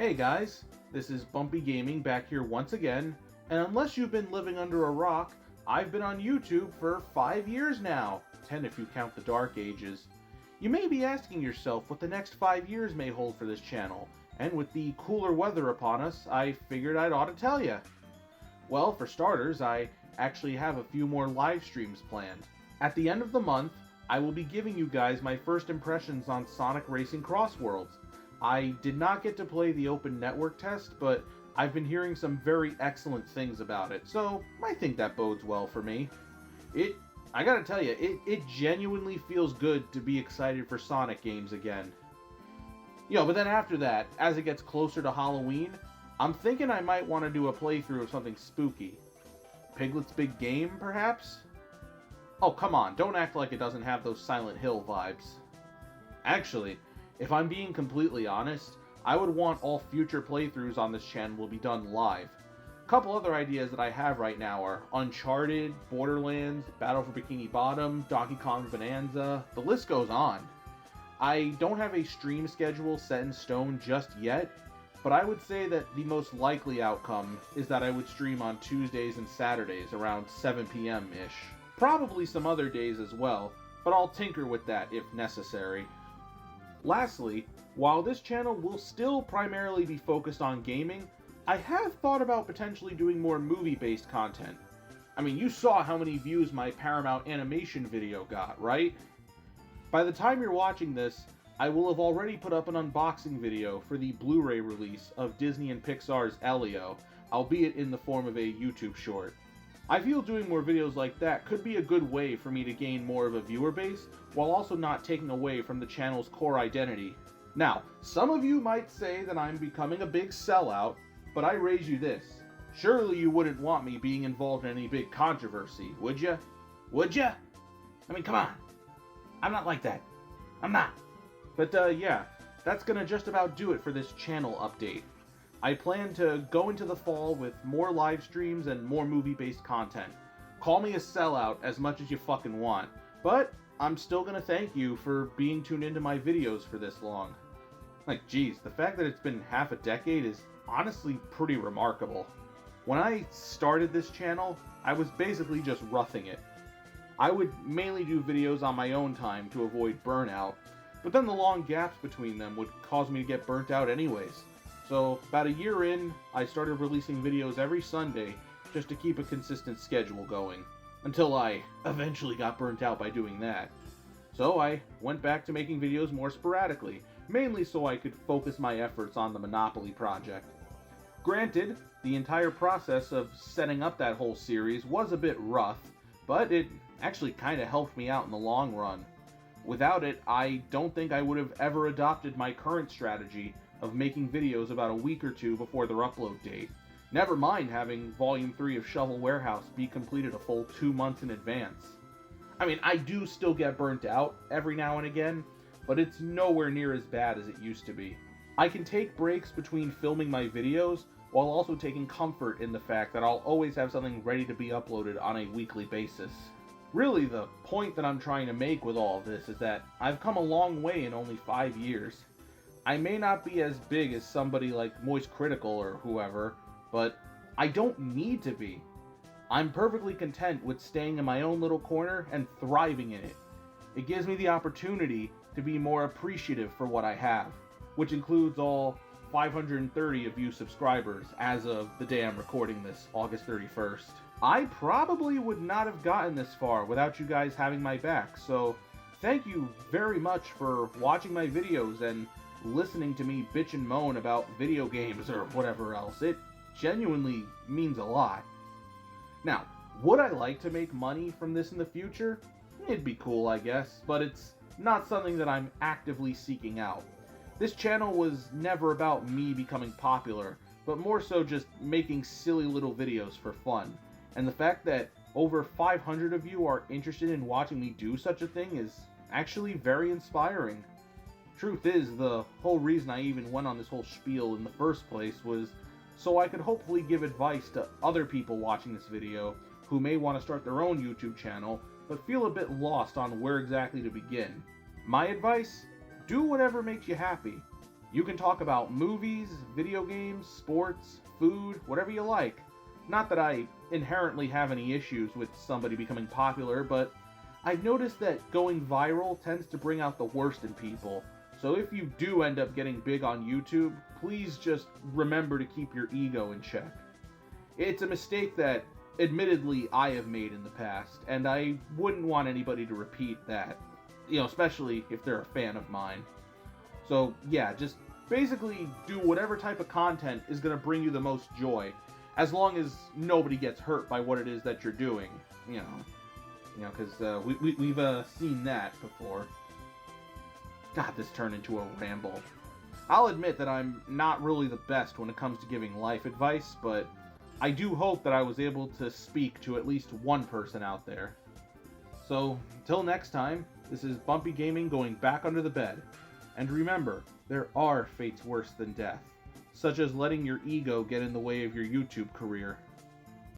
Hey guys, this is Bumpy Gaming back here once again, and unless you've been living under a rock, I've been on YouTube for 5 years now, 10 if you count the Dark Ages. You may be asking yourself what the next 5 years may hold for this channel, and with the cooler weather upon us, I figured I'd ought to tell you. Well, for starters, I actually have a few more live streams planned. At the end of the month, I will be giving you guys my first impressions on Sonic Racing Cross Worlds. I did not get to play the open network test, but I've been hearing some very excellent things about it, so I think that bodes well for me. I gotta tell you, it genuinely feels good to be excited for Sonic games again. But then after that, as it gets closer to Halloween, I'm thinking I might want to do a playthrough of something spooky. Piglet's Big Game, perhaps? Oh, come on, don't act like it doesn't have those Silent Hill vibes. Actually, if I'm being completely honest, I would want all future playthroughs on this channel to be done live. A couple other ideas that I have right now are Uncharted, Borderlands, Battle for Bikini Bottom, Donkey Kong Bonanza, the list goes on. I don't have a stream schedule set in stone just yet, but I would say that the most likely outcome is that I would stream on Tuesdays and Saturdays around 7 p.m.-ish. Probably some other days as well, but I'll tinker with that if necessary. Lastly, while this channel will still primarily be focused on gaming, I have thought about potentially doing more movie-based content. I mean, you saw how many views my Paramount animation video got, right? By the time you're watching this, I will have already put up an unboxing video for the Blu-ray release of Disney and Pixar's Elio, albeit in the form of a YouTube short. I feel doing more videos like that could be a good way for me to gain more of a viewer base, while also not taking away from the channel's core identity. Now, some of you might say that I'm becoming a big sellout, but I raise you this. Surely you wouldn't want me being involved in any big controversy, would ya? Would ya? I mean, come on. I'm not like that. I'm not. But yeah, that's gonna just about do it for this channel update. I plan to go into the fall with more live streams and more movie-based content. Call me a sellout as much as you fucking want, but I'm still gonna thank you for being tuned into my videos for this long. Like, geez, the fact that it's been half a decade is honestly pretty remarkable. When I started this channel, I was basically just roughing it. I would mainly do videos on my own time to avoid burnout, but then the long gaps between them would cause me to get burnt out anyways. So, about a year in, I started releasing videos every Sunday just to keep a consistent schedule going, until I eventually got burnt out by doing that. So I went back to making videos more sporadically, mainly so I could focus my efforts on the Monopoly project. Granted, the entire process of setting up that whole series was a bit rough, but it actually kinda helped me out in the long run. Without it, I don't think I would have ever adopted my current strategy of making videos about a week or two before their upload date. Never mind having Volume 3 of Shovel Warehouse be completed a full 2 months in advance. I mean, I do still get burnt out every now and again, but it's nowhere near as bad as it used to be. I can take breaks between filming my videos while also taking comfort in the fact that I'll always have something ready to be uploaded on a weekly basis. Really, the point that I'm trying to make with all of this is that I've come a long way in only 5 years. I may not be as big as somebody like Moist Critical or whoever, but I don't need to be. I'm perfectly content with staying in my own little corner and thriving in it. It gives me the opportunity to be more appreciative for what I have, which includes all 530 of you subscribers as of the day I'm recording this, August 31st. I probably would not have gotten this far without you guys having my back, so thank you very much for watching my videos and listening to me bitch and moan about video games or whatever else. It genuinely means a lot. Now, would I like to make money from this in the future? It'd be cool, I guess, but it's not something that I'm actively seeking out. This channel was never about me becoming popular, but more so just making silly little videos for fun. And the fact that over 500 of you are interested in watching me do such a thing is actually very inspiring. Truth is, the whole reason I even went on this whole spiel in the first place was so I could hopefully give advice to other people watching this video who may want to start their own YouTube channel, but feel a bit lost on where exactly to begin. My advice? Do whatever makes you happy. You can talk about movies, video games, sports, food, whatever you like. Not that I inherently have any issues with somebody becoming popular, but I've noticed that going viral tends to bring out the worst in people. So if you do end up getting big on YouTube, please just remember to keep your ego in check. It's a mistake that, admittedly, I have made in the past, and I wouldn't want anybody to repeat that. Especially if they're a fan of mine. So, yeah, just basically do whatever type of content is going to bring you the most joy, as long as nobody gets hurt by what it is that you're doing. Because we've seen that before. God, this turned into a ramble. I'll admit that I'm not really the best when it comes to giving life advice, but I do hope that I was able to speak to at least one person out there. So, until next time, this is Bumpy Gaming going back under the bed. And remember, there are fates worse than death, such as letting your ego get in the way of your YouTube career.